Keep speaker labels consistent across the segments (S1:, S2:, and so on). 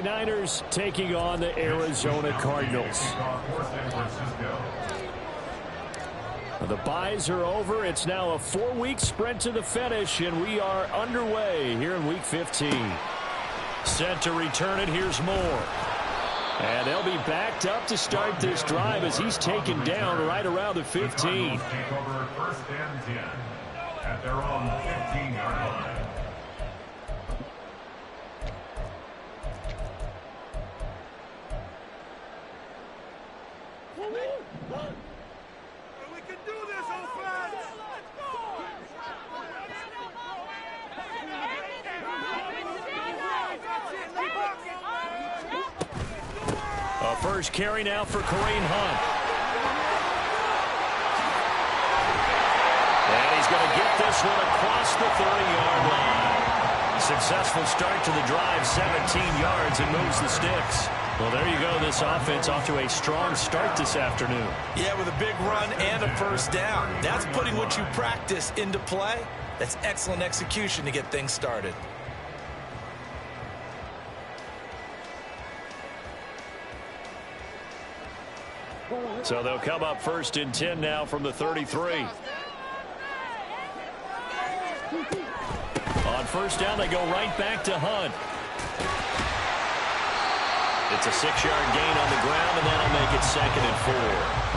S1: Niners taking on the Arizona Cardinals. The byes are over. It's now a 4-week sprint to the finish, and we are underway here in Week 15. Set to return it. Here's Moore. And they'll be backed up to start this drive as he's taken down right around the 15.
S2: Take over 1st and 10 at their own 15-yard line.
S3: We can do this, offense!
S1: A first carry now for Kareem Hunt. And he's going to get this one across the 30-yard line. Successful start to the drive, 17 yards, and moves the sticks. Well, there you go. This offense off to a strong start this afternoon.
S4: Yeah, with a big run and a first down. That's putting what you practice into play. That's excellent execution to get things started.
S1: So they'll come up 1st and 10 now from the 33. On first down, they go right back to Hunt. It's a 6-yard gain on the ground, and that'll make it 2nd and 4.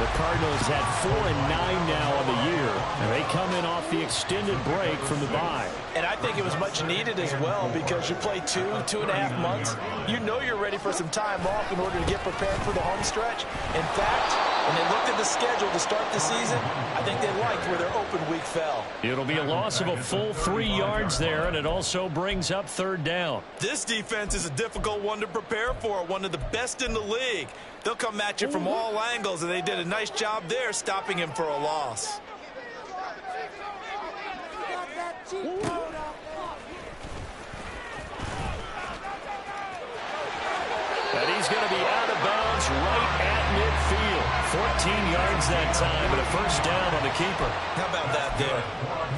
S1: The Cardinals had 4 and 9 now on the year, and they come in off the extended break from the bye.
S4: And I think it was much needed as well because you play 2.5 months. You know you're ready for some time off in order to get prepared for the home stretch. In fact, when they looked at the schedule to start the season, I think they liked where their open week fell.
S1: It'll be a loss of a full 3 yards there, and it also brings up 3rd down.
S4: This defense is a difficult one to prepare for, one of the best in the league. They'll come at you from all angles, and they did a nice job there stopping him for a loss.
S1: And he's going to be out of bounds right at midfield. 14 yards that time, but a first down on the keeper.
S4: How about that there?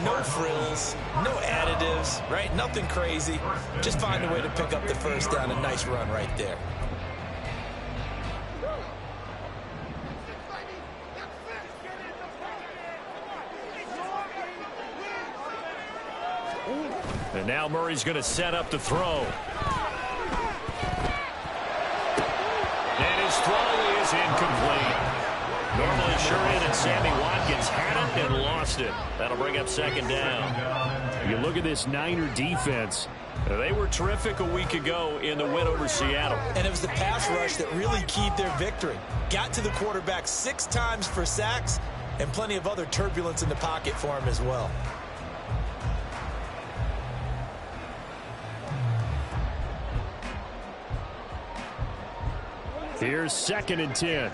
S4: No frills, no additives, right? Nothing crazy. Just find a way to pick up the first down. A nice run right there.
S1: And now Murray's going to set up the throw. And his throw is incomplete. Normally sure in, and Sammy Watkins had it and lost it. That'll bring up 2nd down. You look at this Niner defense. They were terrific a week ago in the win over Seattle.
S4: And it was the pass rush that really keyed their victory. Got to the quarterback 6 times for sacks and plenty of other turbulence in the pocket for him as well.
S1: Here's 2nd and 10.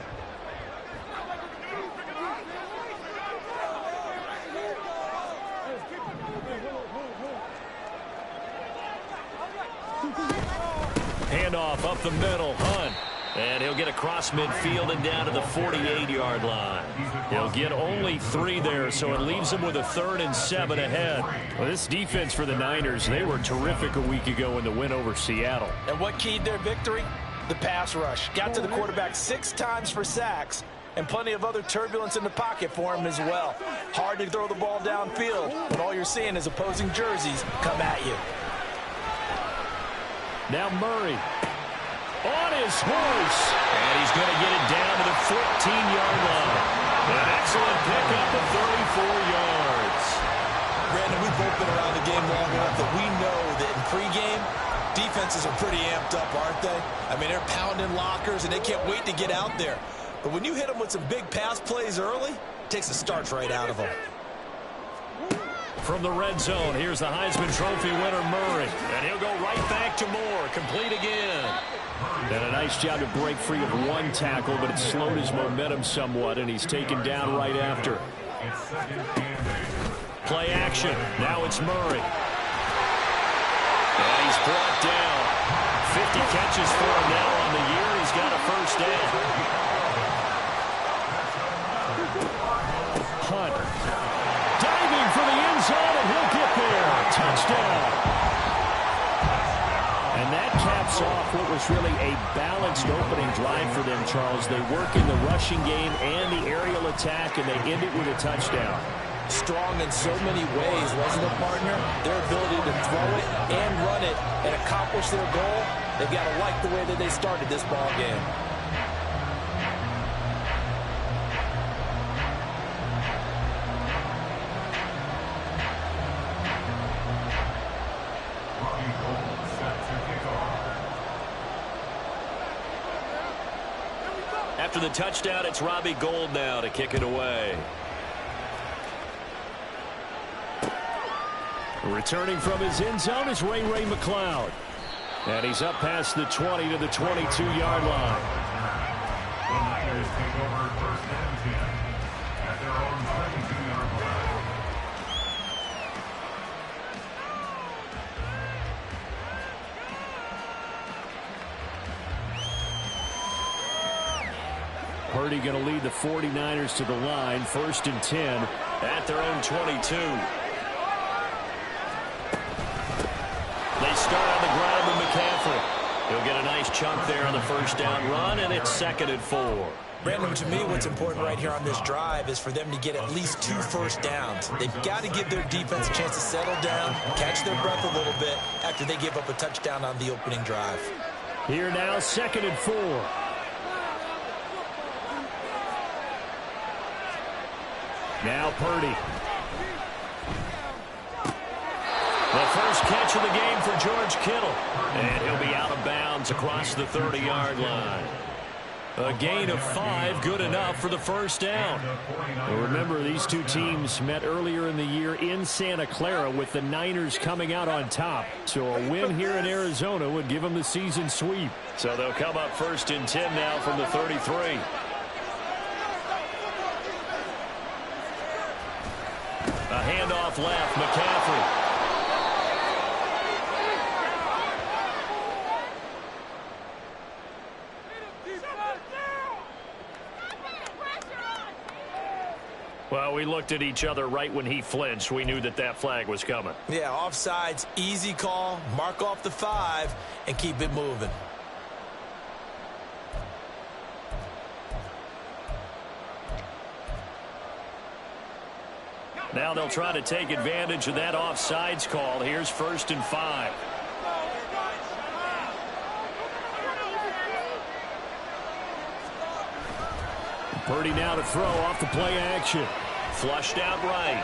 S1: Handoff up the middle, Hunt. And he'll get across midfield and down to the 48-yard line. He'll get only 3 there, so it leaves him with a 3rd and 7 ahead. Well, this defense for the Niners, they were terrific a week ago in the win over Seattle.
S4: And what keyed their victory? The pass rush. Got to the quarterback 6 times for sacks and plenty of other turbulence in the pocket for him as well. Hard to throw the ball downfield when all you're seeing is opposing jerseys come at you.
S1: Now Murray on his horse, and he's going to get it down to the 14-yard line. An excellent pickup of 34 yards.
S4: Brandon, we've both been around the game long enough that we know that in pregame, defenses are pretty amped up, aren't they? I mean, they're pounding lockers, and they can't wait to get out there. But when you hit them with some big pass plays early, it takes the starch right out of them.
S1: From the red zone, here's the Heisman Trophy winner, Murray. And he'll go right back to Moore, complete again. And a nice job to break free of 1 tackle, but it slowed his momentum somewhat, and he's taken down right after. Play action. Now it's Murray. And he's brought down. 50 catches for him now on the year. He's got a first down. Hunt. Diving for the end zone, and he'll get there. Touchdown. And that caps off what was really a balanced opening drive for them, Charles. They work in the rushing game and the aerial attack, and they end it with a touchdown.
S4: Strong in so many ways, wasn't it, partner? Their ability to throw it and run it and accomplish their goal, they've got to like the way that they started this ball game.
S1: After the touchdown, it's Robbie Gould now to kick it away. Returning from his end zone is Ray McCloud. And he's up past the 20 to the 22-yard line.
S2: The Niners take over first and 10 at their own 22-yard line.
S1: Purdy going to lead the 49ers to the line, first and 10 at their own 22. They start on the ground with McCaffrey. He'll get a nice chunk there on the first down run, and it's 2nd and 4.
S4: Brandon, to me, what's important right here on this drive is for them to get at least 2 first downs. They've got to give their defense a chance to settle down, catch their breath a little bit after they give up a touchdown on the opening drive.
S1: Here now, 2nd and 4. Now Purdy. The first catch of the game for George Kittle. And he'll be out of bounds across the 30-yard line. A gain of 5, good enough for the first down. Well, remember, these two teams met earlier in the year in Santa Clara with the Niners coming out on top. So a win here in Arizona would give them the season sweep. So they'll come up first and 10 now from the 33. A handoff left, McCaffrey. Well, we looked at each other right when he flinched. We knew that that flag was coming.
S4: Yeah, offsides, easy call, mark off the 5, and keep it moving.
S1: Now they'll try to take advantage of that offsides call. Here's 1st and 5. Purdy now to throw off the play action. Flushed out right.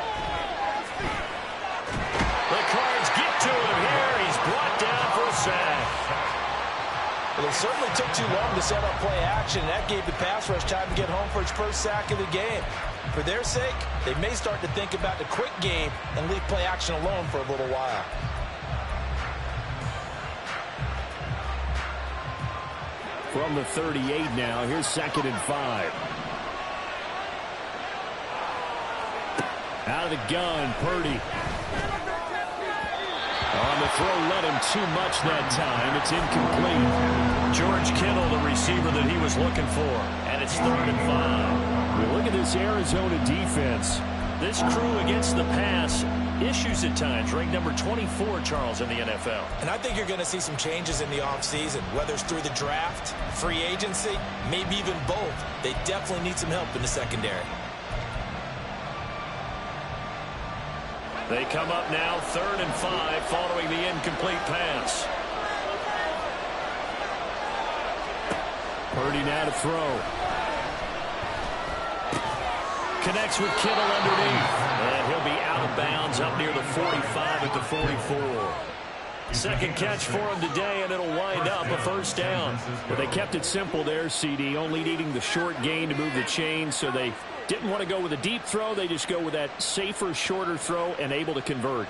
S1: The Cards get to him here. He's brought down for a sack.
S4: Well, it certainly took too long to set up play action. That gave the pass rush time to get home for its first sack of the game. For their sake, they may start to think about the quick game and leave play action alone for a little while.
S1: From the 38 now, here's 2nd and 5. Out of the gun, Purdy. On the throw, let him too much that time. It's incomplete. George Kittle, the receiver that he was looking for. And it's 3rd and 5. Well, look at this Arizona defense. This crew against the pass, issues at times. Ranked number 24, Charles, in the NFL.
S4: And I think you're going to see some changes in the offseason, whether it's through the draft, free agency, maybe even both. They definitely need some help in the secondary.
S1: They come up now, 3rd and 5, following the incomplete pass. Purdy now to throw. Connects with Kittle underneath. And he'll be out of bounds up near the 45 at the 44. Second catch for him today, and it'll wind up a first down. But they kept it simple there, CD, only needing the short gain to move the chain, so they didn't want to go with a deep throw. They just go with that safer, shorter throw and able to convert.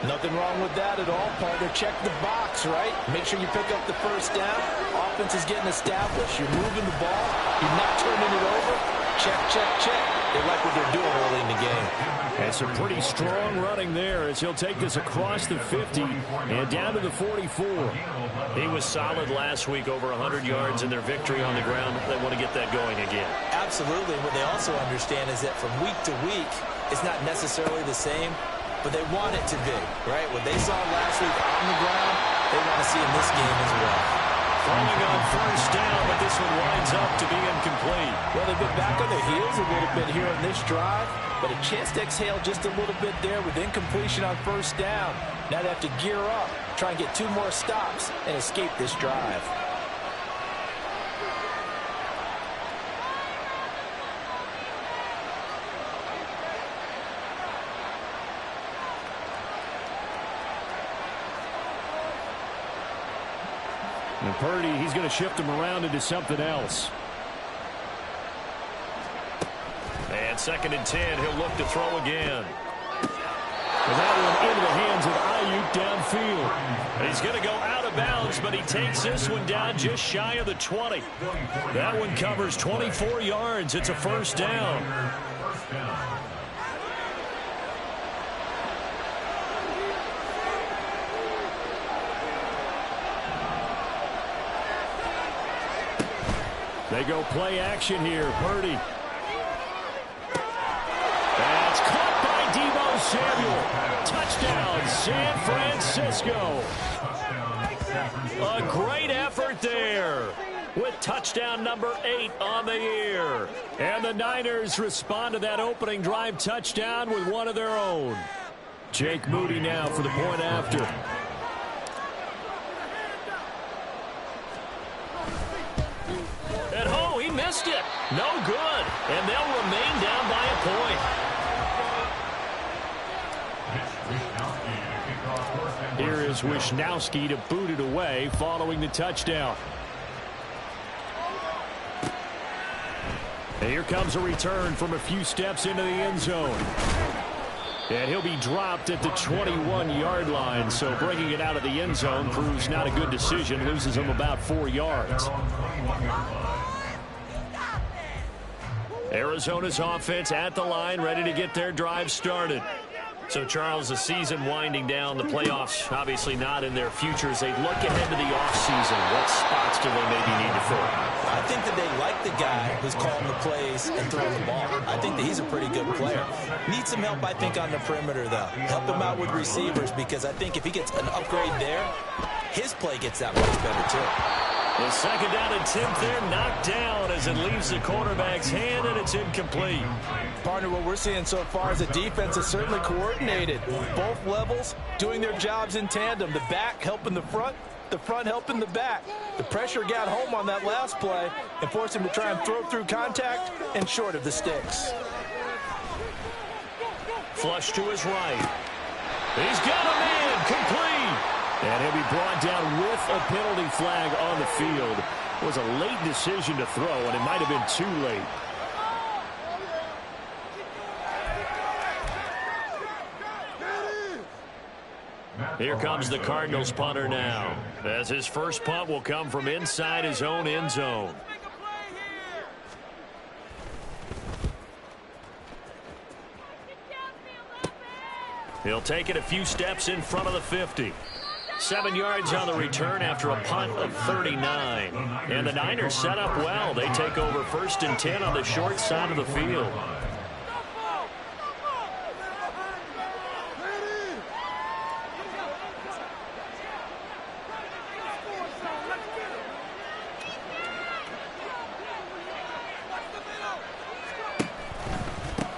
S4: Nothing wrong with that at all, partner. Check the box, right? Make sure you pick up the first down. Offense is getting established. You're moving the ball. You're not turning it over. Check, check, check. They like what they're doing early in the game.
S1: And some pretty strong running there as he'll take this across the 50 and down to the 44. He was solid last week, over 100 yards in their victory on the ground. They want to get that going again.
S4: Absolutely. What they also understand is that from week to week, it's not necessarily the same, but they want it to be, right? What they saw last week on the ground, they want to see in this game as well.
S1: Throwing on first down, but this one winds up to be incomplete.
S4: Well, they've been back on their heels a little bit here on this drive, but a chance to exhale just a little bit there with incompletion on first down. Now they have to gear up, try and get 2 more stops, and escape this drive.
S1: And Purdy, he's going to shift him around into something else. And 2nd and 10, he'll look to throw again. And that one into the hands of Ayuk downfield. He's going to go out of bounds, but he takes this one down just shy of the 20. That one covers 24 yards. It's a first down. They go play action here. Purdy. That's caught by Deebo Samuel. Touchdown, San Francisco. A great effort there with touchdown number 8 on the year. And the Niners respond to that opening drive touchdown with one of their own. Jake Moody now for the point after. Missed it. No good. And they'll remain down by a point. Here is Wisnowski to boot it away following the touchdown. And here comes a return from a few steps into the end zone. And he'll be dropped at the 21-yard line. So bringing it out of the end zone proves not a good decision. Loses him about 4 yards. Arizona's offense at the line, ready to get their drive started. So, Charles, the season winding down, the playoffs obviously not in their future as they look ahead to the offseason. What spots do they maybe need to fill?
S4: I think that they like the guy who's calling the plays and throwing the ball. I think that he's a pretty good player. Needs some help, I think, on the perimeter, though. Help him out with receivers because I think if he gets an upgrade there, his play gets that much better, too.
S1: The 2nd down attempt there knocked down as it leaves the quarterback's hand, and it's incomplete.
S4: Partner, what we're seeing so far is the defense is certainly coordinated. Both levels doing their jobs in tandem. The back helping the front helping the back. The pressure got home on that last play and forced him to try and throw through contact and short of the sticks.
S1: Flush to his right. He's got a man complete. And he'll be brought down with a penalty flag on the field. It was a late decision to throw, and it might have been too late. Here comes the Cardinals punter now, as his first punt will come from inside his own end zone. He'll take it a few steps in front of the 50. 7 yards on the return after a punt of 39. And the Niners set up well. They take over 1st and 10 on the short side of the field.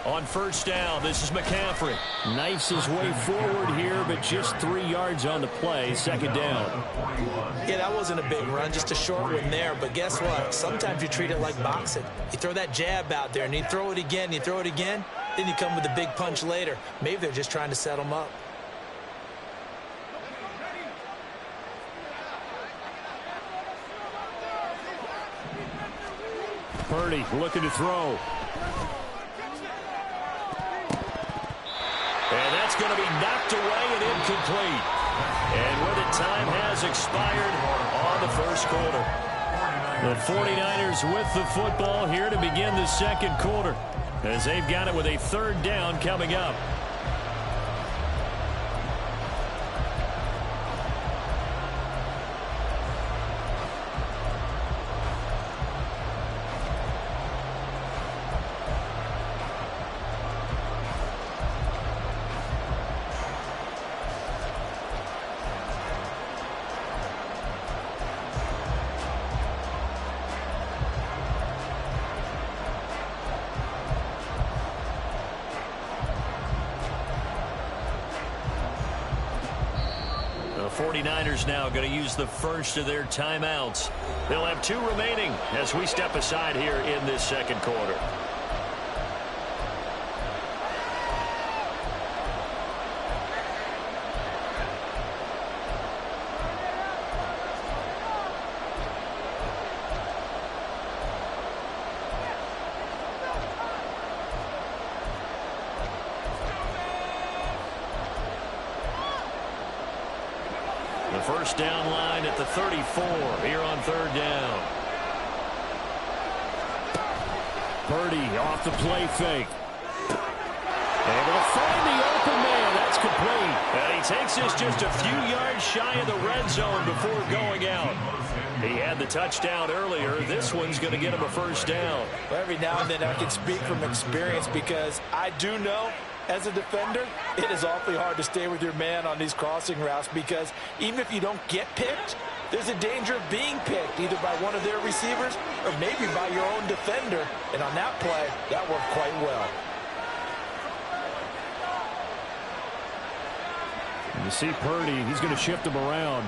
S1: On first down, this is McCaffrey. Knifes his way forward here, but just 3 yards on the play. 2nd down.
S4: Yeah, that wasn't a big run, just a short one there. But guess what? Sometimes you treat it like boxing. You throw that jab out there, and you throw it again, you throw it again, then you come with a big punch later. Maybe they're just trying to set him up.
S1: Purdy looking to throw. And that's going to be knocked away and incomplete. And where the time has expired on the first quarter. The 49ers with the football here to begin the 2nd quarter, as they've got it with a 3rd down coming up. 49ers now going to use the first of their timeouts. They'll have 2 remaining as we step aside here in this second quarter. The first down line at the 34 here on 3rd down. Purdy off the play fake. Able to find the open man. That's complete. And he takes this just a few yards shy of the red zone before going out. He had the touchdown earlier. This one's going to get him a first down.
S4: Well, every now and then I can speak from experience because I do know as a defender, it is awfully hard to stay with your man on these crossing routes because even if you don't get picked, there's a danger of being picked either by one of their receivers or maybe by your own defender. And on that play, that worked quite well.
S1: And you see Purdy, he's going to shift him around.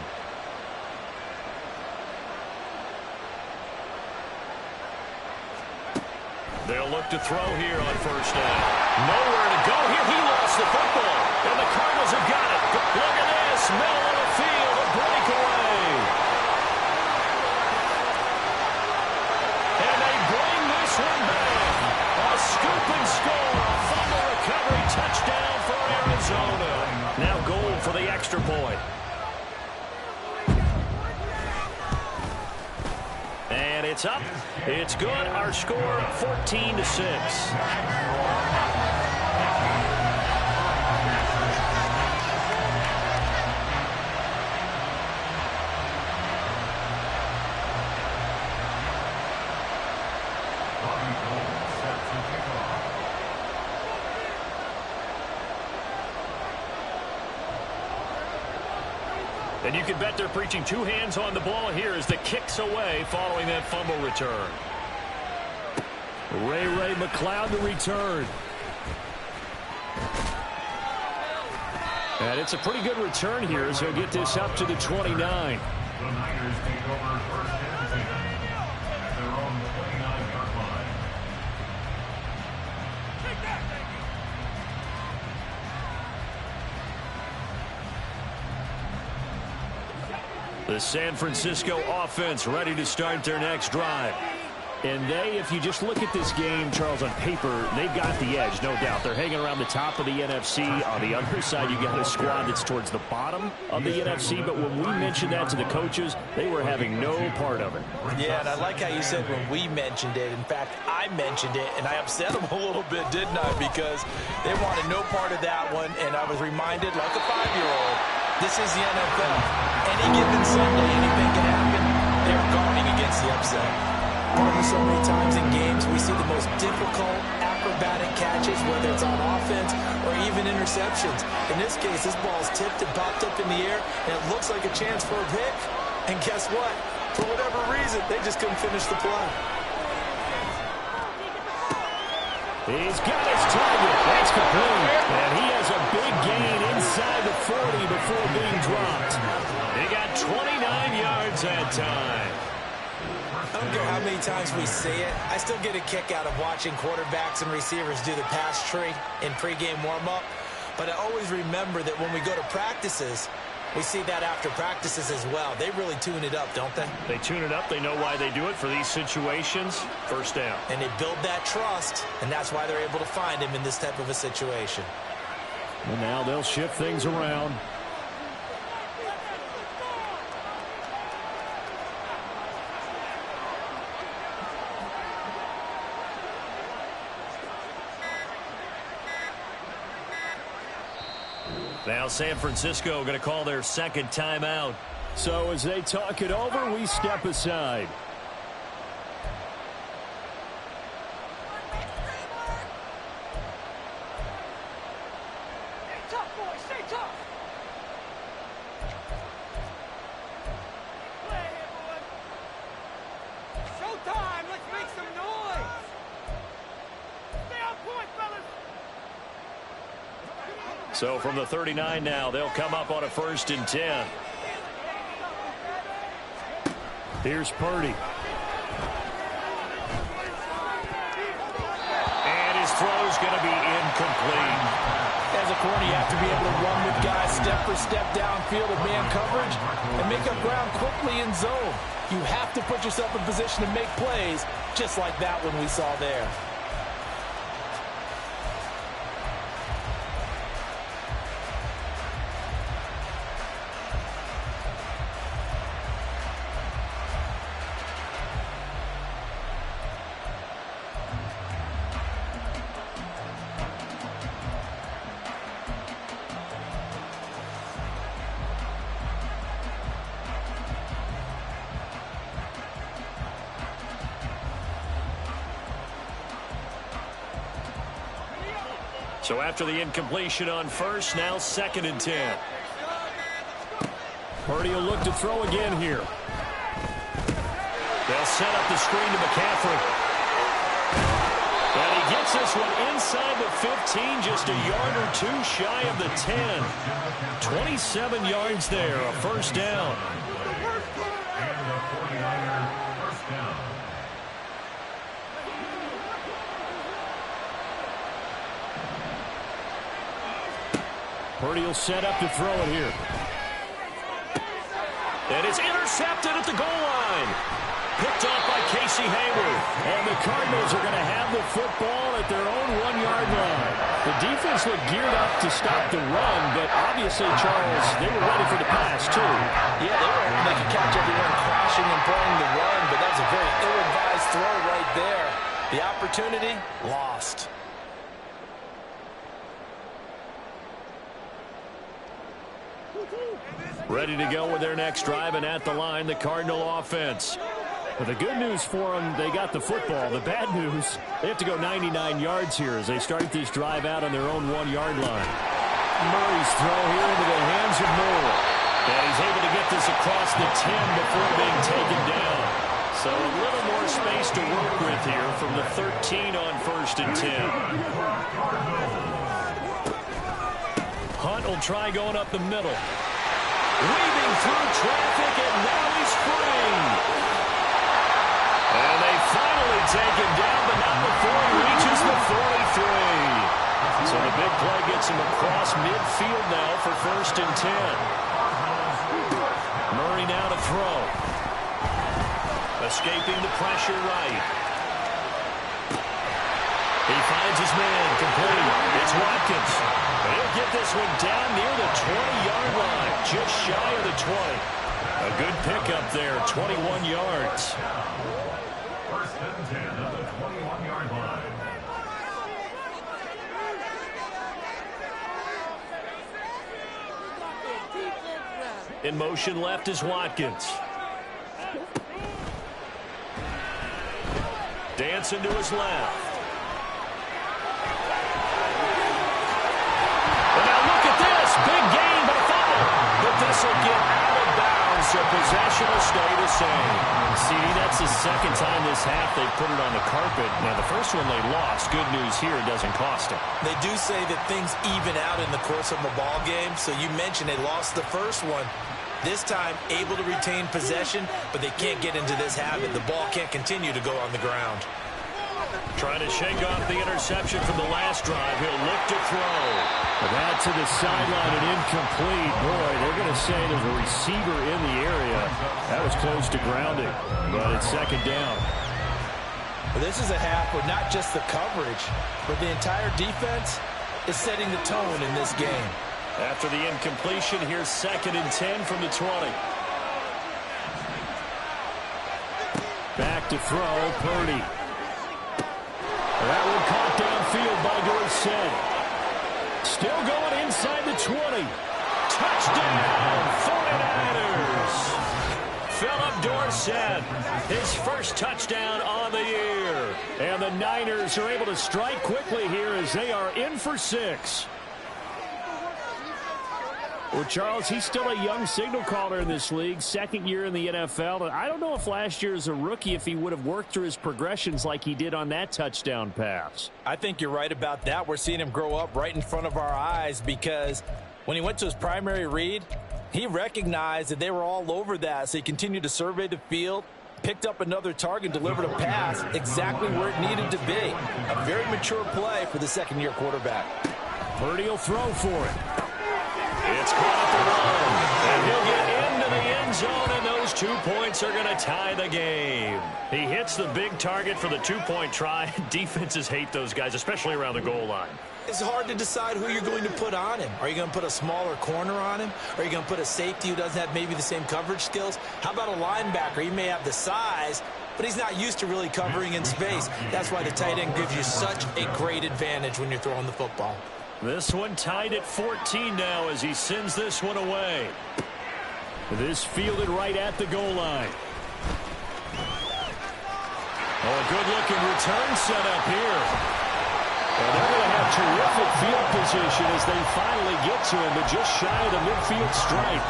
S1: They'll look to throw here on first down. Nowhere to go here. He lost the football. And the Cardinals have got it. Look at this. Middle of the field. A breakaway. And they bring this one back. A scoop and score. A fumble recovery touchdown for Arizona. Now goal for the extra point. And it's up. It's good. Our score 14-6. And you can bet they're preaching 2 hands on the ball here as the kick's away following that fumble return. Ray McLeod to return. And it's a pretty good return here as he'll get this up to the 29.
S2: The Niners take over 1st and 10 at their own 29-yard line.
S1: The San Francisco offense ready to start their next drive. And they, if you just look at this game, Charles, on paper, they've got the edge, no doubt. They're hanging around the top of the NFC. On the other side, you got a squad that's towards the bottom of the NFC. But when we mentioned that to the coaches, they were having no part of it.
S4: Yeah, and I like how you said when we mentioned it. In fact, I mentioned it, and I upset them a little bit, didn't I? Because they wanted no part of that one, and I was reminded, like a 5-year-old, this is the NFL. Any given Sunday, anything can happen. They're guarding against the upset. So many times in games, we see the most difficult acrobatic catches, whether it's on offense or even interceptions. In this case, this ball's tipped and popped up in the air, and it looks like a chance for a pick. And guess what? For whatever reason, they just couldn't finish the play.
S1: He's got his target. That's complete. And he has a big gain inside the 40 before being dropped. He got 29 yards that time.
S4: I don't care how many times we see it. I still get a kick out of watching quarterbacks and receivers do the pass tree in pregame warm-up. But I always remember that when we go to practices, we see that after practices as well. They really tune it up, don't they?
S1: They tune it up. They know why they do it for these situations. First down.
S4: And they build that trust, and that's why they're able to find him in this type of a situation.
S1: And now they'll shift things around. Now San Francisco going to call their second timeout. So as they talk it over, we step aside.
S3: Stay tough, boys. Stay tough. Play, everyone. Showtime. Let's make some noise. Stay on point, fellas.
S1: So from the 39 now, they'll come up on a 1st and 10. Here's Purdy. And his throw's going to be incomplete.
S4: As a corner, you have to be able to run with guys step for step downfield of man coverage and make up ground quickly in zone. You have to put yourself in position to make plays, just like that one we saw there.
S1: So after the incompletion on first, now 2nd and 10. Purdy will look to throw again here. They'll set up the screen to McCaffrey. And he gets this one inside the 15, just a yard or two shy of the 10. 27 yards there, a first down.
S2: And the 49er first down.
S1: Purdy will set up to throw it here. And it's intercepted at the goal line. Picked off by Casey Hayward. And the Cardinals are going to have the football at their own 1-yard line. The defense looked geared up to stop the run, but obviously, Charles, they were ready for the pass, too.
S4: Yeah, they could catch everyone crashing and playing the run, but that's a very ill-advised throw right there. The opportunity, lost.
S1: Ready to go with their next drive, and at the line, the Cardinal offense. But the good news for them, they got the football. The bad news, they have to go 99 yards here as they start this drive out on their own 1-yard line. Murray's throw here into the hands of Moore. And he's able to get this across the 10 before being taken down. So a little more space to work with here from the 13 on 1st and 10. Hunt will try going up the middle. Weaving through traffic, and now he's free. And they finally take him down, but not before he reaches the 43. So the big play gets him across midfield now for 1st and 10. Murray now to throw. Escaping the pressure right. He finds his man, complete. It's Watkins. And he'll get this one down near the 20-yard line, just shy of the 20. A good pickup there, 21 yards.
S2: 1st and 10 at the 21-yard line.
S1: In motion left is Watkins. Dancing to his left. And now look at this. Big gain, but a fumble. But this will get out of bounds, so possession will stay the same. See, that's the 2nd time this half they put it on the carpet. Now, the first one they lost. Good news here, it doesn't cost them.
S4: They do say that things even out in the course of a ball game. So you mentioned they lost the first one. This time, able to retain possession, but they can't get into this habit. The ball can't continue to go on the ground.
S1: Trying to shake off the interception from the last drive. He'll look to throw. That to the sideline and incomplete. Boy, they're going to say there's a receiver in the area. That was close to grounding, but it's 2nd down.
S4: Well, this is a half where not just the coverage, but the entire defense is setting the tone in this game.
S1: After the incompletion, here's 2nd and 10 from the 20. Back to throw, Purdy. That one caught downfield by Dorsett. Still going inside the 20. Touchdown, 49ers. Philip Dorsett, his first touchdown on the year. And the Niners are able to strike quickly here as they are in for 6. Well, Charles, he's still a young signal caller in this league, 2nd year in the NFL. And I don't know if last year as a rookie, if he would have worked through his progressions like he did on that touchdown pass.
S4: I think you're right about that. We're seeing him grow up right in front of our eyes because when he went to his primary read, He recognized that they were all over that, so he continued to survey the field, picked up another target, delivered a pass exactly where it needed to be. A very mature play for the second-year quarterback.
S1: Purdy will throw for it. It's caught at the run. And he'll get into the end zone, and those 2 points are going to tie the game. He hits the big target for the two-point try. Defenses hate those guys, especially around the goal line.
S4: It's hard to decide who you're going to put on him. Are you going to put a smaller corner on him? Are you going to put a safety who doesn't have maybe the same coverage skills? How about a linebacker? He may have the size, but he's not used to really covering in space. That's why the tight end gives you such a great advantage when you're throwing the football.
S1: This one tied at 14 now as he sends this one away. This fielded right at the goal line. Oh, a good-looking return set up here. And they're going to have terrific field position as they finally get to him, but just shy of the midfield stripe.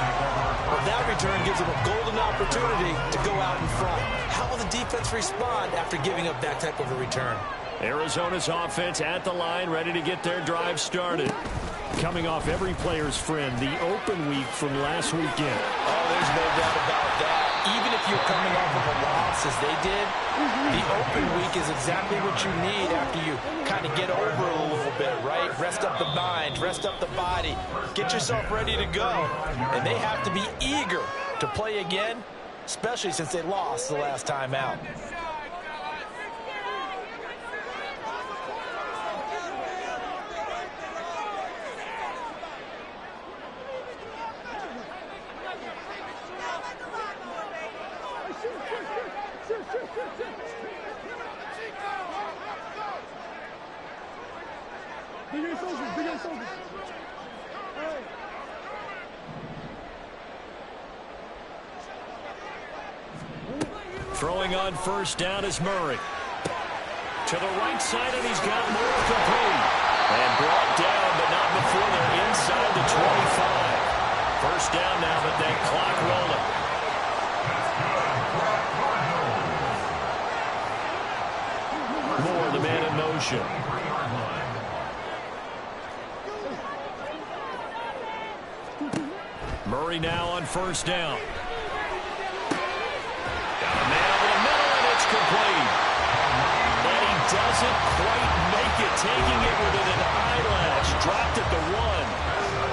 S4: Well, that return gives them a golden opportunity to go out in front. How will the defense respond after giving up that type of a return?
S1: Arizona's offense at the line, ready to get their drive started. Coming off every player's friend, the open week from last weekend.
S4: Oh, there's no doubt about that. Even if you're coming off of a loss as they did, the open week is exactly what you need after you kind of get over it a little bit, right? Rest up the mind, rest up the body, get yourself ready to go. And they have to be eager to play again, especially since they lost the last time out.
S1: Throwing on first down is Murray. To the right side, and he's got more complete. And brought down, but not before they're inside the 25. First down now, but that clock rolling. Moore, the man in motion. Murray now on first down. Complete. And he doesn't quite make it, taking it within an eyelash. Dropped at the 1.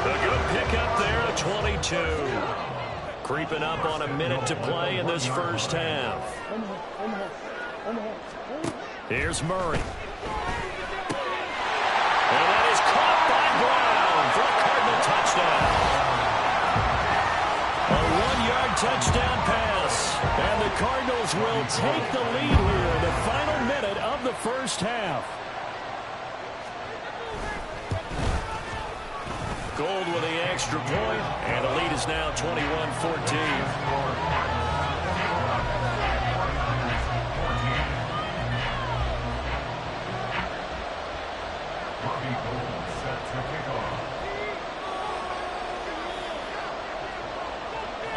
S1: A good pickup there at 22. Creeping up on a minute to play in this first half. Here's Murray. And that is caught by Brown for a Cardinal touchdown. A 1-yard touchdown pass. And the Cardinals will take the lead here in the final minute of the first half. Gold with the extra point, and the lead is now 21-14.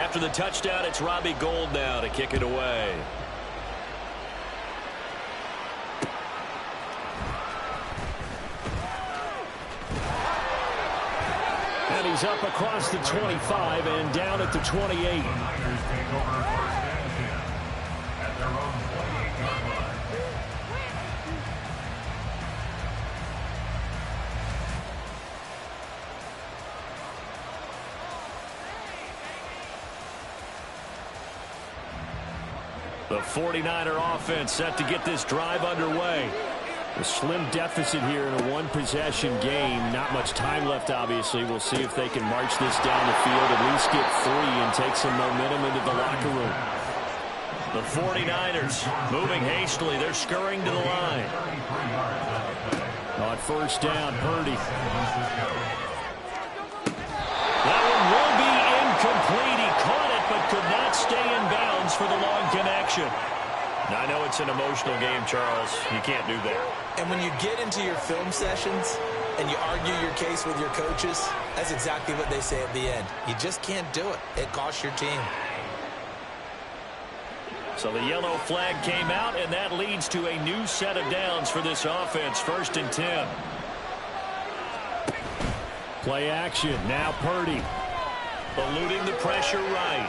S1: After the touchdown, it's Robbie Gould now to kick it away. And he's up across the 25 and down at the 28. The 49er offense set to get this drive underway. A slim deficit here in a one-possession game. Not much time left, obviously. We'll see if they can march this down the field, at least get 3 and take some momentum into the locker room. The 49ers moving hastily. They're scurrying to the line. On first down, Purdy. That one will be incomplete. He caught it, but could not stay in bounds for the long connection. Now, I know it's an emotional game, Charles. You can't do that.
S4: And when you get into your film sessions and you argue your case with your coaches, that's exactly what they say at the end. You just can't do it. It costs your team.
S1: So the yellow flag came out, and that leads to a new set of downs for this offense. 1st and 10. Play action. Now Purdy. Eluding the pressure right.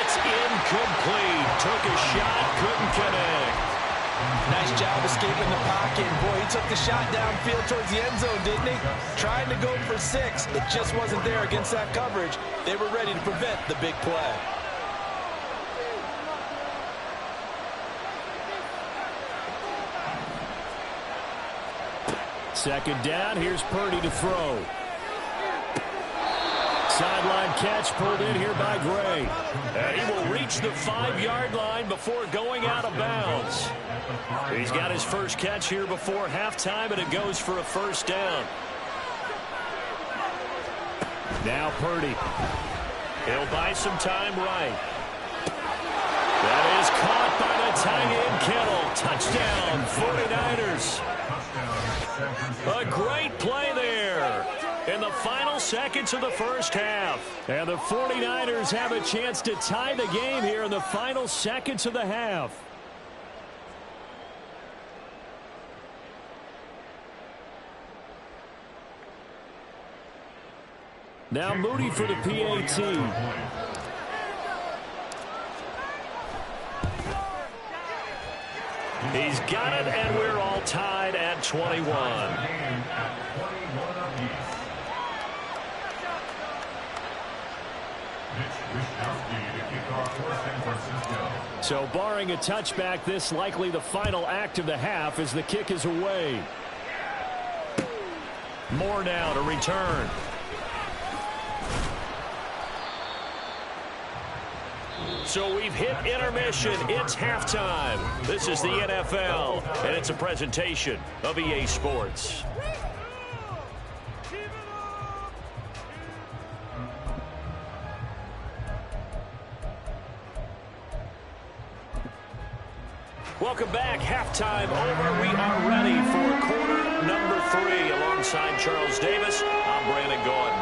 S1: It's incomplete. Took a shot, couldn't connect.
S4: Nice job escaping the pocket. Boy, he took the shot downfield towards the end zone, didn't he? Trying to go for 6. It just wasn't there against that coverage. They were ready to prevent the big play.
S1: Second down, here's Purdy to throw. Sideline catch pulled in here by Gray. And he will reach the 5-yard line before going out of bounds. He's got his first catch here before halftime, and it goes for a first down. Now Purdy. He'll buy some time right. That is caught by the tight end Kittle. Touchdown, 49ers. A great play there in the final seconds of the first half. And the 49ers have a chance to tie the game here in the final seconds of the half. Now Moody for the PAT. He's got it, and we're all tied at 21. So barring a touchback, this likely the final act of the half as the kick is away. Moore now to return. So we've hit intermission. It's halftime. This is the NFL, and it's a presentation of EA Sports. Welcome back. Halftime over. We are ready for quarter number 3. Alongside Charles Davis, I'm Brandon Gordon.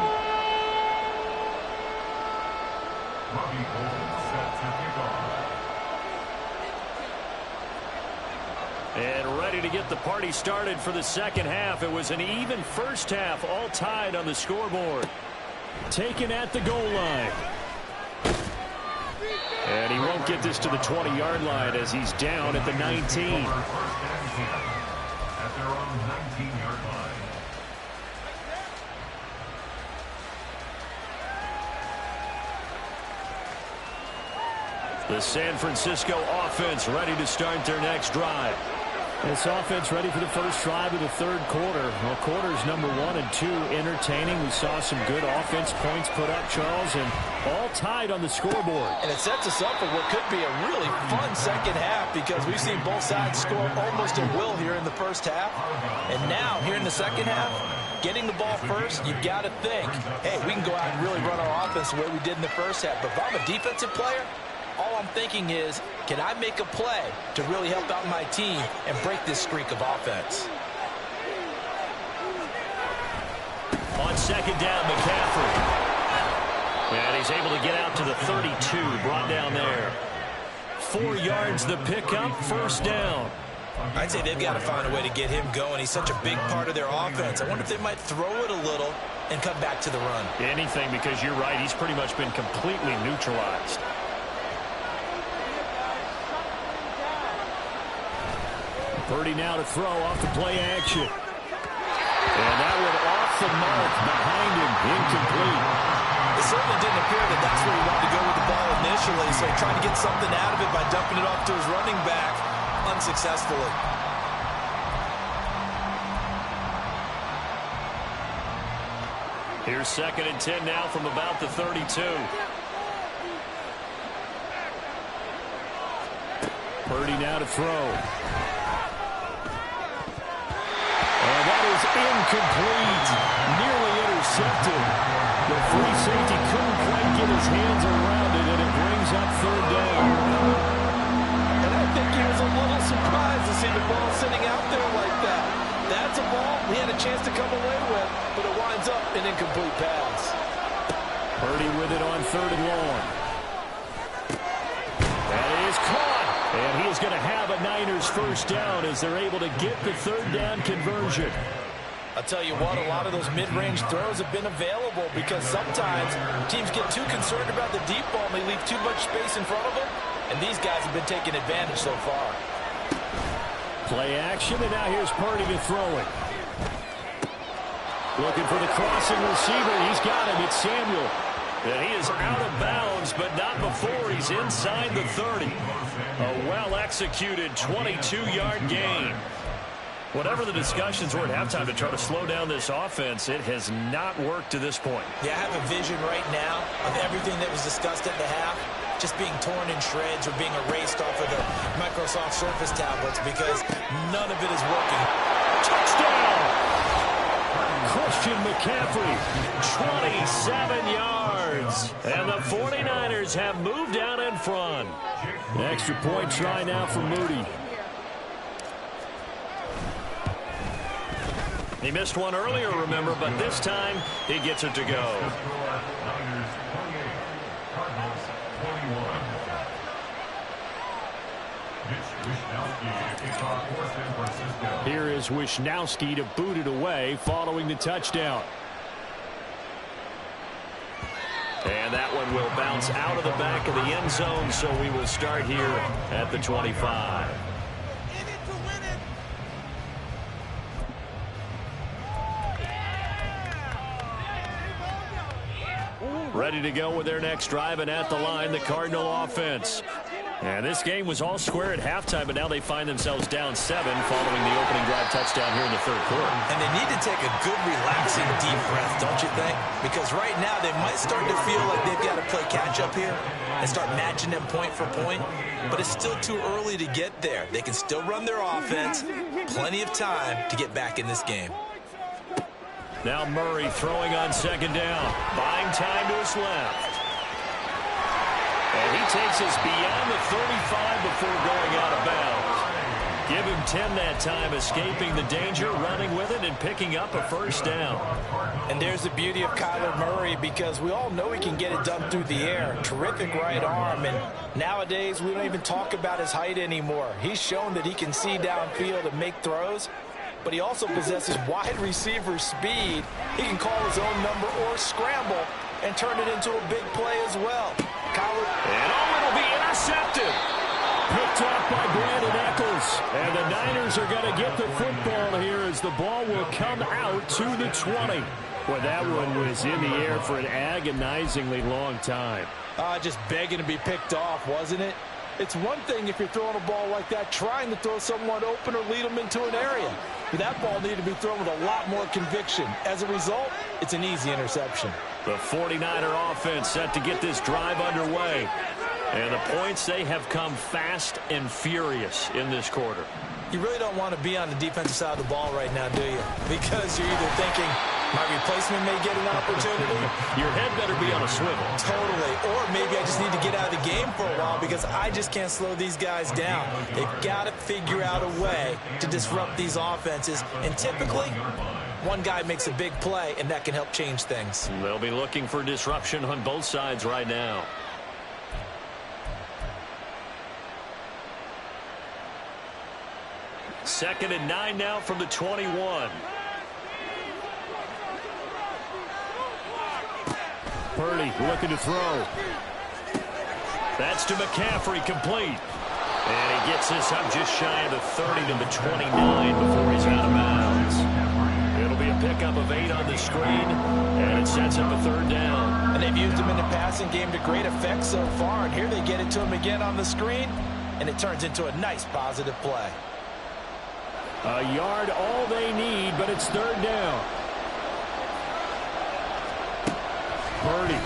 S1: And ready to get the party started for the second half. It was an even first half, all tied on the scoreboard. Taken at the goal line. And he won't get this to the 20-yard line as he's down at the 19.
S2: At their own 19-yard line.
S1: The San Francisco offense ready to start their next drive. This offense ready for the first drive of the third quarter. Well, quarters number 1 and 2 entertaining. We saw some good offense points put up, Charles, and all tied on the scoreboard.
S4: And it sets us up for what could be a really fun second half because we've seen both sides score almost at will here in the first half. And now, here in the second half, getting the ball first, you've got to think, hey, we can go out and really run our offense the way we did in the first half. But if I'm a defensive player, all I'm thinking is, can I make a play to really help out my team and break this streak of offense?
S1: On second down, McCaffrey. And he's able to get out to the 32, brought down there. 4 yards the pickup, first down.
S4: I'd say they've got to find a way to get him going. He's such a big part of their offense. I wonder if they might throw it a little and come back to the run.
S1: Anything, because you're right, he's pretty much been completely neutralized. Purdy now to throw off the play action. And that one off the mark behind him, incomplete.
S4: It certainly didn't appear that that's where he wanted to go with the ball initially, so trying to get something out of it by dumping it off to his running back unsuccessfully.
S1: Here's 2nd and 10 now from about the 32. Purdy now to throw. And that is incomplete. Nearly intercepted. The free safety couldn't quite get his hands around it, and it brings up third down.
S4: And I think he was a little surprised to see the ball sitting out there like that. That's a ball he had a chance to come away with, but it winds up an incomplete pass.
S1: Purdy with it on 3rd and long. That is caught. And he is going to have a Niners first down as they're able to get the third down conversion.
S4: I'll tell you what, a lot of those mid-range throws have been available because sometimes teams get too concerned about the deep ball and they leave too much space in front of them, and these guys have been taking advantage so far.
S1: Play action, and now here's Purdy to throw it. Looking for the crossing receiver. He's got him. It's Samuel. And he is out of bounds, but not before he's inside the 30. A well-executed 22-yard gain. Whatever the discussions were at halftime to try to slow down this offense, it has not worked to this point.
S4: Yeah, I have a vision right now of everything that was discussed at the half just being torn in shreds or being erased off of the Microsoft Surface tablets because none of it is working.
S1: Touchdown! Christian McCaffrey, 27 yards. And the 49ers have moved out in front. An extra point try now for Moody. He missed one earlier, remember, but this time he gets it to go.
S2: Niners 28, Cardinals 21. Wishnowski kicks off for San Francisco.
S1: Here is Wishnowski to boot it away following the touchdown. And that one will bounce out of the back of the end zone, so we will start here at the 25. Ready to go with their next drive, and at the line, the Cardinal offense. And this game was all square at halftime, but now they find themselves down 7 following the opening drive touchdown here in the third quarter.
S4: And they need to take a good, relaxing, deep breath, don't you think? Because right now they might start to feel like they've got to play catch-up here and start matching them point for point. But it's still too early to get there. They can still run their offense. Plenty of time to get back in this game.
S1: Now Murray throwing on second down. Buying time to his left. And he takes us beyond the 35 before going out of bounds. Give him 10 that time, escaping the danger, running with it, and picking up a first down.
S5: And there's the beauty of Kyler Murray, because we all know he can get it done through the air. Terrific right arm, and nowadays we don't even talk about his height anymore. He's shown that he can see downfield and make throws, but he also possesses wide receiver speed. He can call his own number or scramble and turn it into a big play as well.
S1: And it'll be intercepted. Picked off by Brandon Eccles. And the Niners are going to get the football here as the ball will come out to the 20. Well, that one was in the air for an agonizingly long time.
S5: Just begging to be picked off, wasn't it? It's one thing if you're throwing a ball like that, trying to throw someone open or lead them into an area. But that ball needed to be thrown with a lot more conviction. As a result, it's an easy interception.
S1: The 49er offense set to get this drive underway. And the points, they have come fast and furious in this quarter.
S4: You really don't want to be on the defensive side of the ball right now, do you? Because you're either thinking, my replacement may get an opportunity.
S1: Your head better be on a swivel.
S4: Totally. Or maybe I just need to get out of the game for a while because I just can't slow these guys down. They've got to figure out a way to disrupt these offenses. And typically, one guy makes a big play, and that can help change things.
S1: They'll be looking for disruption on both sides right now. Second and 9 now from the 21. Purdy looking to throw. That's to McCaffrey, complete. And he gets this up just shy of the 30 to the 29 before he's out of bounds. It'll be a pickup of 8 on the screen, and it sets up a third down.
S5: And they've used him in the passing game to great effect so far, and here they get it to him again on the screen, and it turns into a nice positive play.
S1: A yard all they need, but it's third down. Purdy.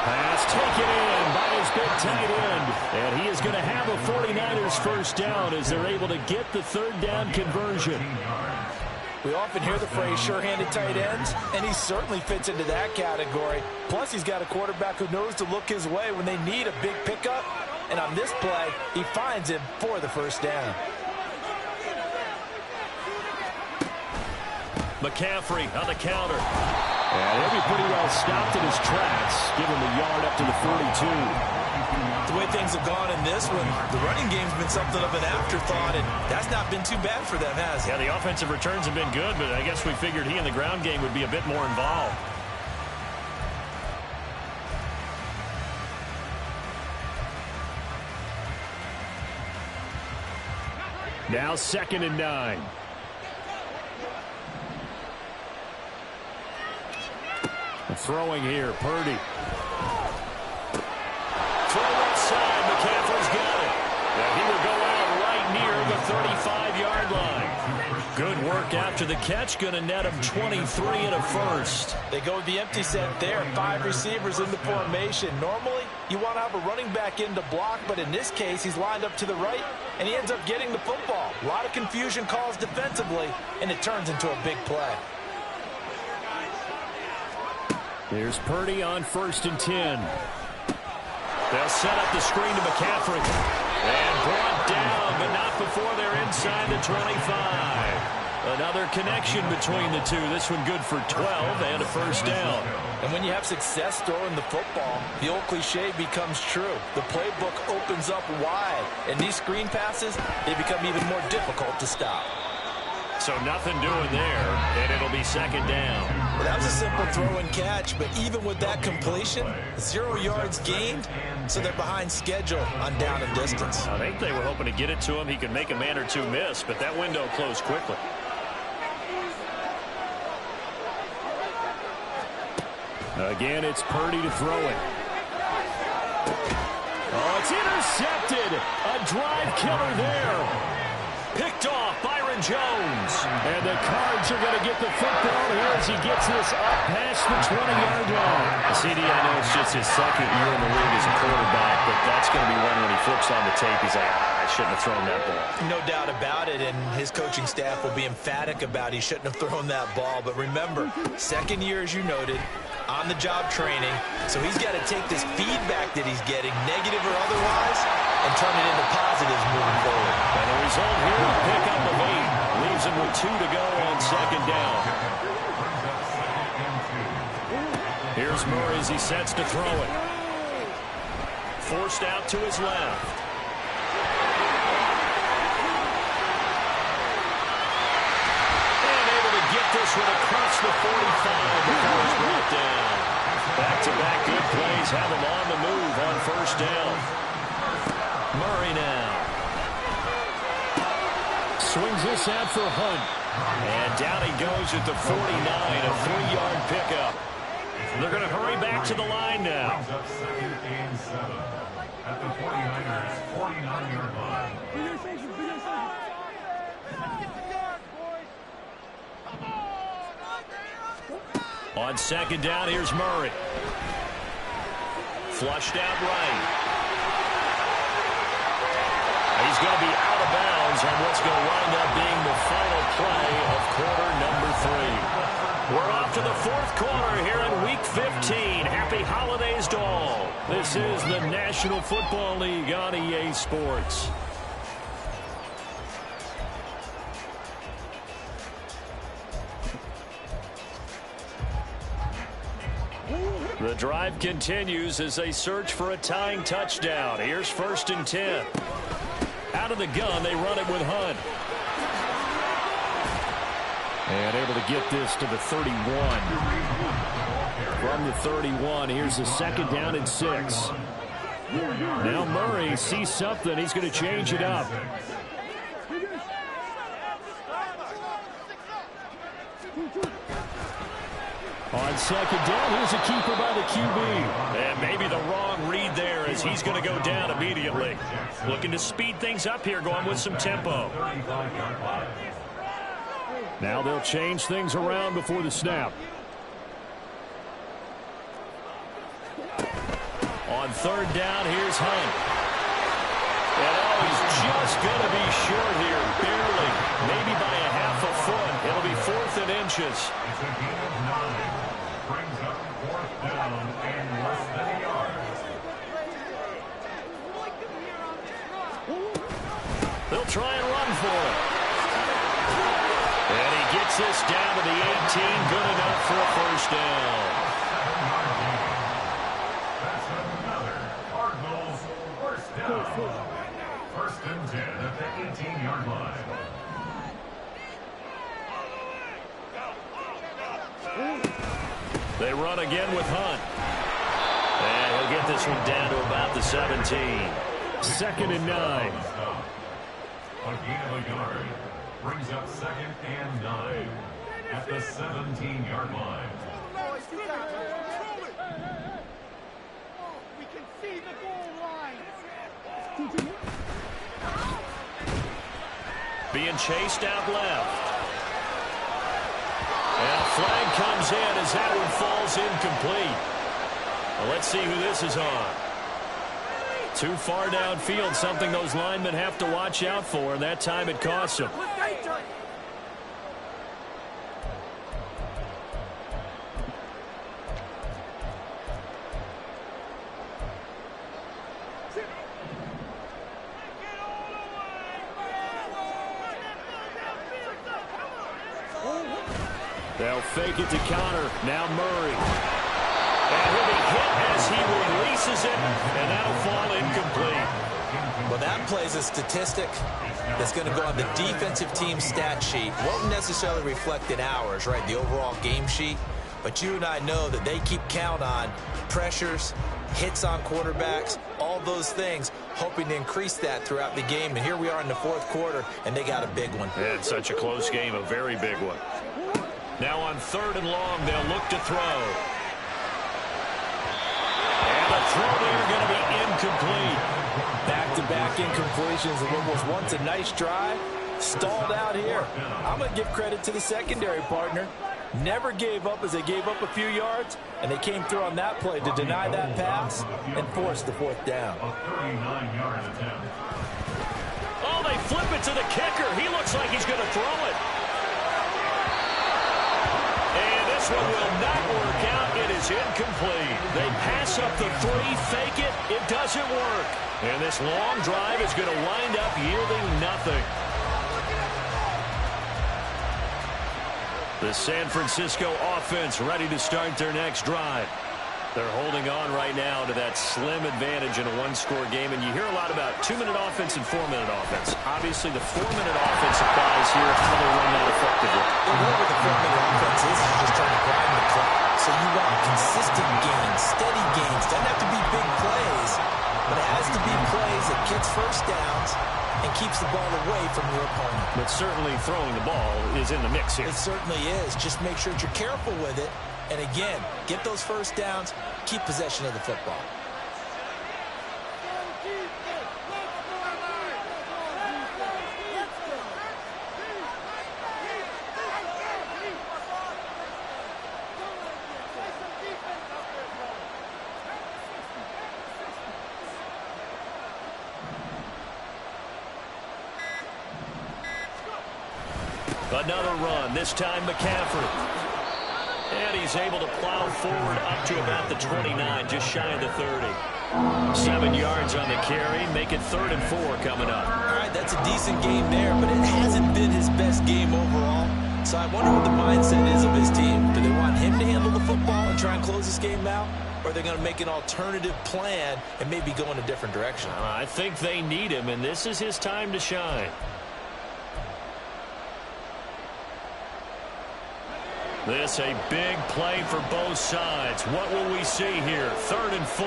S1: Pass taken in by his big tight end. And he is going to have a 49ers first down as they're able to get the third down conversion.
S5: We often hear the phrase sure-handed tight ends, and he certainly fits into that category. Plus, he's got a quarterback who knows to look his way when they need a big pickup. And on this play, he finds him for the first down.
S1: McCaffrey on the counter. And he'll be pretty well stopped in his tracks. Give him a yard up to the 42.
S4: the way things have gone in this one, the running game's been something of an afterthought, and that's not been too bad for them, has it?
S1: Yeah, the offensive returns have been good, but I guess we figured he in the ground game would be a bit more involved. Now 2nd and 9. Throwing here, Purdy. Throw left side, McCaffrey's got it. He will go out right near the 35-yard line. Good work after the catch, going to net him 23 and a first.
S5: They go with the empty set there, 5 receivers in the formation. Normally, you want to have a running back in to block, but in this case, he's lined up to the right, and he ends up getting the football. A lot of confusion calls defensively, and it turns into a big play.
S1: Here's Purdy on 1st and 10. They'll set up the screen to McCaffrey. And brought down, but not before they're inside the 25. Another connection between the two. This one good for 12 and a first down.
S5: And when you have success throwing the football, the old cliche becomes true. The playbook opens up wide. And these screen passes, they become even more difficult to stop.
S1: So nothing doing there, and it'll be 2nd down.
S4: Well, that was a simple throw and catch, but even with that completion, 0 yards gained, so they're behind schedule on down and distance.
S1: I think they were hoping to get it to him. He could make a man or two miss, but that window closed quickly. Again, it's Purdy to throw it. Oh, it's intercepted. A drive killer there. Picked off Byron Jones. And the Cards are going to get the football here as he gets this up past the 20-yard line. CD, I know it's just his 2nd year in the league as a quarterback, but that's going to be one when he flips on the tape. He's like, I shouldn't have thrown that ball.
S5: No doubt about it, and his coaching staff will be emphatic about he shouldn't have thrown that ball. But remember, 2nd year, as you noted, on-the-job training, so he's got to take this feedback that he's getting, negative or otherwise, and turn it into positives moving forward.
S1: And the result here, a pickup of 8. Leaves him with 2 to go on 2nd down. Here's Murray as he sets to throw it. Forced out to his left. And able to get this one across the 45 before it's brought down. Back-to-back good plays have him on the move on 1st down. Murray now. Swings this out for Hunt. And down he goes at the 49, a 3-yard pickup. They're going to hurry back to the line now.
S2: Second and 7 at the 49ers 49-yard line.
S1: On 2nd down, here's Murray. Flushed out right. He's going to be out of bounds on what's going to wind up being the final play of quarter number 3. We're off to the 4th quarter here in Week 15. Happy holidays to all. This is the National Football League on EA Sports. The drive continues as they search for a tying touchdown. Here's 1st and 10. Out of the gun, they run it with Hunt. And able to get this to the 31. From the 31, here's a 2nd down and 6. Now Murray sees something. He's going to change it up. On 2nd down, here's a keeper by the QB. And maybe the wrong read there as he's going to go down immediately. Looking to speed things up here, going with some tempo. Now they'll change things around before the snap. On 3rd down, here's Hunt. And he's just going to be short here, barely, maybe by a half a foot. It'll be 4th and inches.
S2: It's a gain of 9. Brings up 4th down and less than a yard.
S1: They'll try and run for it. And he gets this down to the 18, good enough for a first down.
S2: That's another Cardinals First and 10 at the 18-yard line.
S1: They run again with Hunt. And he'll get this one down to about the 17. Second and 9.
S2: A gain of a yard. Brings up second and 9 at the 17-yard line.
S3: We can see the goal line.
S1: Being chased out left. And a flag comes in as that one falls incomplete. Well, let's see who this is on. Too far downfield, something those linemen have to watch out for, and that time it costs them. They'll fake it to counter. Now Murray. And he'll be hit as he releases it, and that'll fall incomplete.
S4: Well, that plays a statistic that's going to go on the defensive team stat sheet. Won't necessarily reflect in ours, right, the overall game sheet. But you and I know that they keep count on pressures, hits on quarterbacks, all those things, hoping to increase that throughout the game. And here we are in the fourth quarter, and they got a big one.
S1: Yeah, it's such a close game, a very big one. Now on third and long, they'll look to throw. And the throw there going to be incomplete.
S5: Back-to-back incompletions of what was once a nice drive. Stalled out here. I'm going to give credit to the secondary partner. Never gave up as they gave up a few yards, and they came through on that play to deny that pass and force the fourth down.
S2: A 39-yard attempt.
S1: Oh, they flip it to the kicker. He looks like he's going to throw it. And this one will not work out. It is incomplete. They pass up the 3, fake it. It doesn't work. And this long drive is going to wind up yielding nothing. The San Francisco offense ready to start their next drive. They're holding on right now to that slim advantage in a one-score game, and you hear a lot about 2-minute offense and 4-minute offense. Obviously, the 4-minute offense applies here how they run that effectively.
S4: Whatever the 4-minute offense is just trying to grind the clock. So you want consistent gains, steady gains. Doesn't have to be big plays, but it has to be plays that gets first downs and keeps the ball away from your opponent.
S1: But certainly throwing the ball is in the mix here.
S4: It certainly is. Just make sure that you're careful with it. And again, get those first downs, keep possession of the football.
S1: Another run, this time McCaffrey. And he's able to plow forward up to about the 29, just shy of the 30. 7 yards on the carry, make it 3rd and 4 coming up.
S4: All right, that's a decent game there, but it hasn't been his best game overall. So I wonder what the mindset is of his team. Do they want him to handle the football and try and close this game out? Or are they going to make an alternative plan and maybe go in a different direction?
S1: I think they need him, and this is his time to shine. This a big play for both sides. What will we see here? 3rd and 4.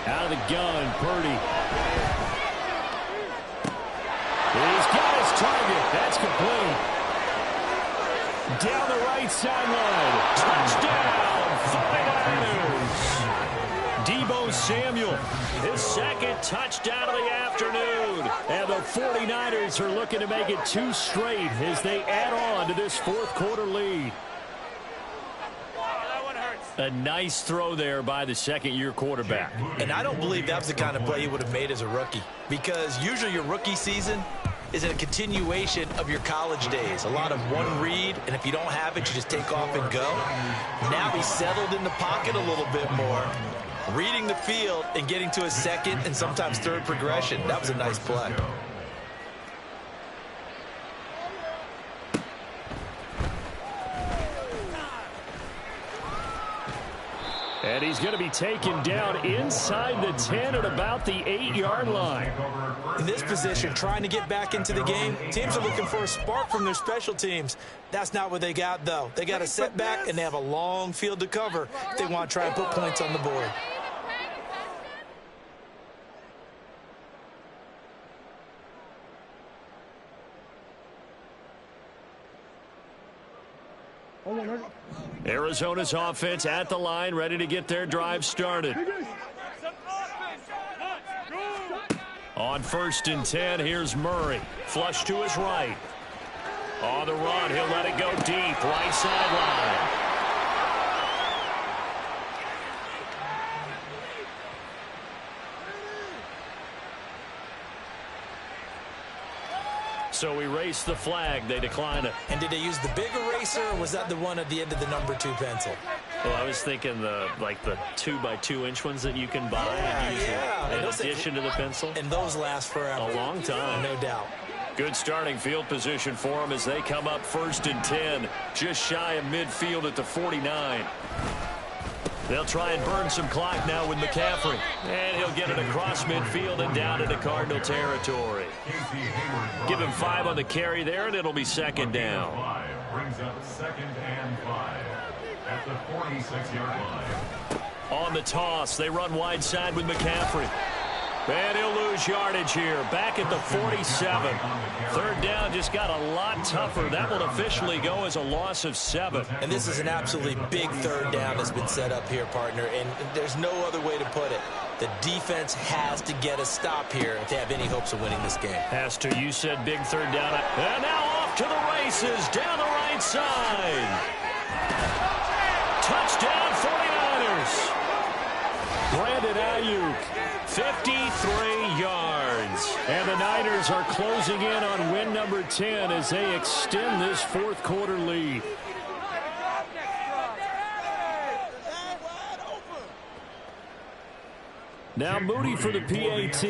S1: Out of the gun, Purdy. He's got his target. That's complete. Down the right sideline. Touchdown, 49ers. Deebo Samuel, his 2nd touchdown of the afternoon. And the 49ers are looking to make it 2 straight as they add on to this 4th quarter lead. A nice throw there by the second-year quarterback.
S4: And I don't believe that was the kind of play he would have made as a rookie, because usually your rookie season is a continuation of your college days. A lot of one read, and if you don't have it, you just take off and go. Now he's settled in the pocket a little bit more, reading the field and getting to his 2nd and sometimes 3rd progression. That was a nice play.
S1: And he's going to be taken down inside the 10 at about the 8-yard line.
S5: In this position, trying to get back into the game, teams are looking for a spark from their special teams. That's not what they got, though. They got a setback, and they have a long field to cover if they want to try and put points on the board.
S1: Arizona's offense at the line, ready to get their drive started. On 1st and 10, here's Murray. Flush to his right. On the run, he'll let it go deep, right sideline. So we race the flag. They decline it.
S5: And did they use the big eraser, or was that the one at the end of the number 2 pencil?
S1: Well, I was thinking the 2x2-inch ones that you can buy in addition to the pencil.
S5: And those last forever.
S1: A long time.
S5: No doubt.
S1: Good starting field position for them as they come up 1st and 10, just shy of midfield at the 49. They'll try and burn some clock now with McCaffrey. And he'll get it across midfield and down into Cardinal territory. Give him 5 on the carry there, and it'll be 2nd down.
S2: Brings up 2nd and 5 at the 46-yard line.
S1: On the toss, they run wide side with McCaffrey. And he'll lose yardage here. Back at the 47. 3rd down just got a lot tougher. That will officially go as a loss of 7.
S5: And this is an absolutely big 3rd down that's been set up here, partner. And there's no other way to put it. The defense has to get a stop here if they have any hopes of winning this game.
S1: Has to. You said big 3rd down. And now off to the races down the right side. Touchdown 49ers. Brandon Ayuk, 53 yards. And the Niners are closing in on win number 10 as they extend this 4th quarter lead. Now Moody for the PAT.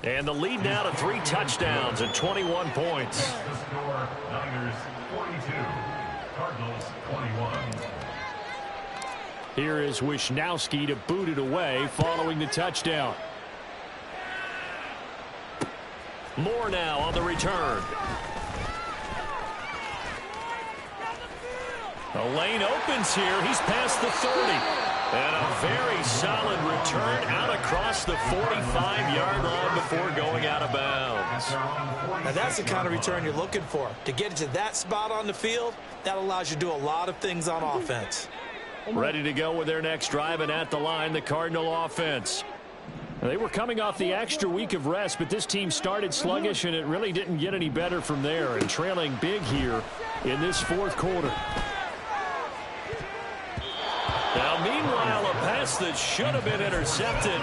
S1: And the lead now to 3 touchdowns and 21 points.
S2: The score, Niners 42, Cardinals 21.
S1: Here is Wisnowski to boot it away following the touchdown. Moore now on the return. The lane opens here. He's past the 30. And a very solid return out across the 45-yard line before going out of bounds.
S5: Now that's the kind of return you're looking for. To get to that spot on the field, that allows you to do a lot of things on offense.
S1: Ready to go with their next drive, and at the line, the Cardinal offense. They were coming off the extra week of rest, but this team started sluggish, and it really didn't get any better from there, and trailing big here in this 4th quarter. Now, meanwhile, a pass that should have been intercepted,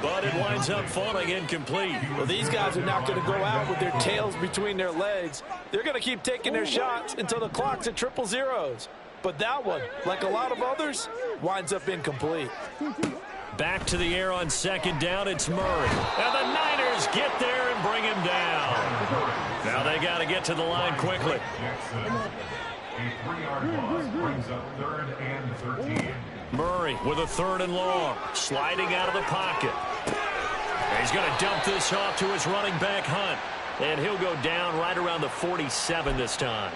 S1: but it winds up falling incomplete.
S5: Well, these guys are not going to go out with their tails between their legs. They're going to keep taking their shots until the clock's at 000. But that one, like a lot of others, winds up incomplete.
S1: Back to the air on 2nd down, it's Murray. And the Niners get there and bring him down. Now they got to get to the line quickly.
S2: A 3-yard loss brings up 3rd and 13.
S1: Murray with a 3rd and long, sliding out of the pocket. And he's going to dump this off to his running back, Hunt. And he'll go down right around the 47 this time.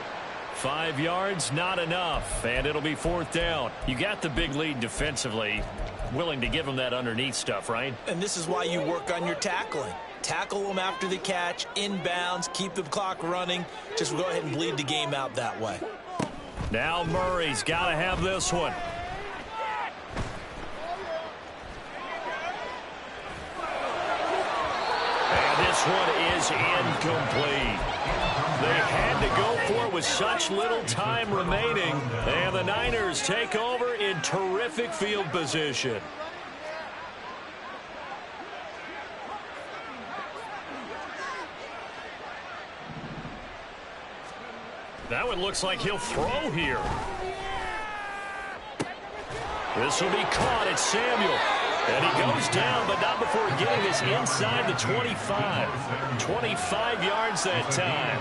S1: 5 yards, not enough, and it'll be 4th down. You got the big lead defensively. Willing to give them that underneath stuff, right?
S5: And this is why you work on your tackling. Tackle them after the catch, inbounds, keep the clock running. Just go ahead and bleed the game out that way.
S1: Now Murray's got to have this one. And this one is incomplete. They had to go for it with such little time remaining. And the Niners take over in terrific field position. That one looks like he'll throw here. This will be caught. It's Samuel. And he goes goes down, but not before getting this inside the 25. 25 yards that time.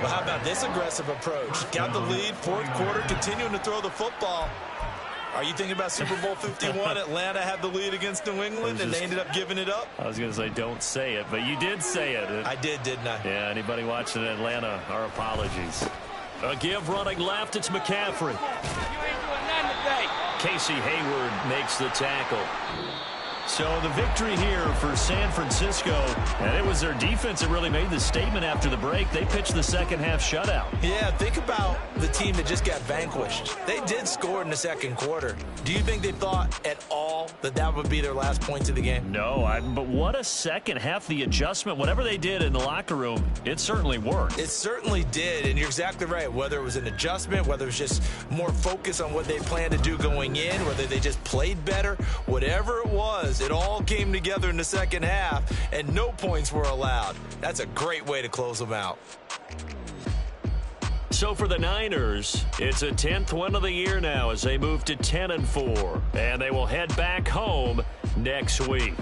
S4: Well, how about this aggressive approach? Got the lead, fourth quarter, continuing to throw the football. Are you thinking about Super Bowl 51? Atlanta had the lead against New England, and they ended up giving it up?
S1: I was going to say don't say it, but you did say it.
S4: I did, didn't I?
S1: Yeah, anybody watching Atlanta, our apologies. A give running left, it's McCaffrey.
S3: You ain't doing nothing today.
S1: Casey Hayward makes the tackle. So the victory here for San Francisco, and it was their defense that really made the statement after the break. They pitched the second half shutout.
S5: Yeah, think about the team that just got vanquished. They did score in the second quarter. Do you think they thought at all that that would be their last points of the game?
S1: No, but what a second half. The adjustment, whatever they did in the locker room, it certainly worked.
S5: It certainly did, and you're exactly right. Whether it was an adjustment, whether it was just more focus on what they planned to do going in, whether they just played better, whatever it was, it all came together in the second half, and no points were allowed. That's a great way to close them out.
S1: So for the Niners, it's a 10th win of the year now as they move to 10-4, and they will head back home next week.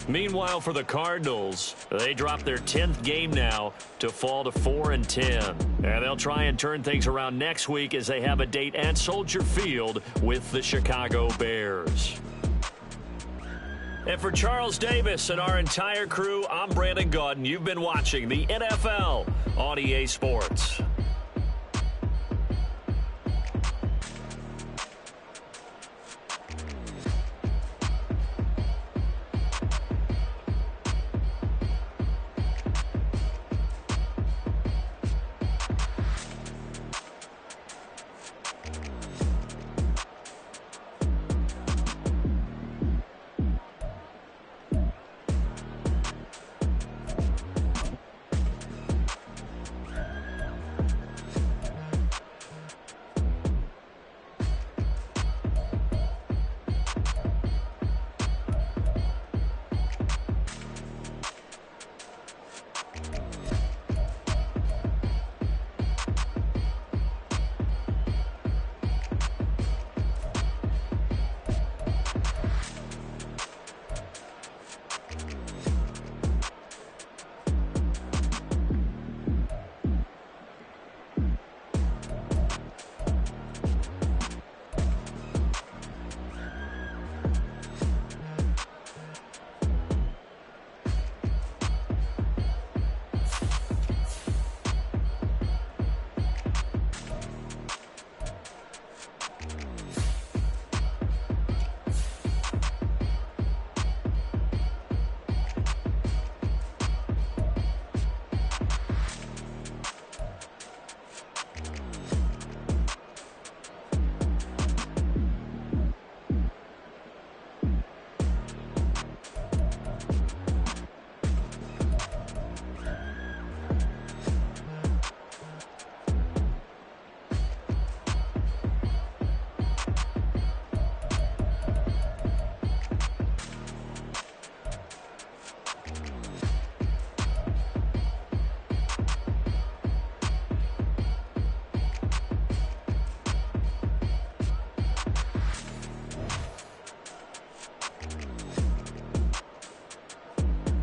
S1: Meanwhile, for the Cardinals, they drop their 10th game now to fall to 4-10. And they'll try and turn things around next week as they have a date at Soldier Field with the Chicago Bears. And for Charles Davis and our entire crew, I'm Brandon Gaudin. You've been watching the NFL on EA Sports.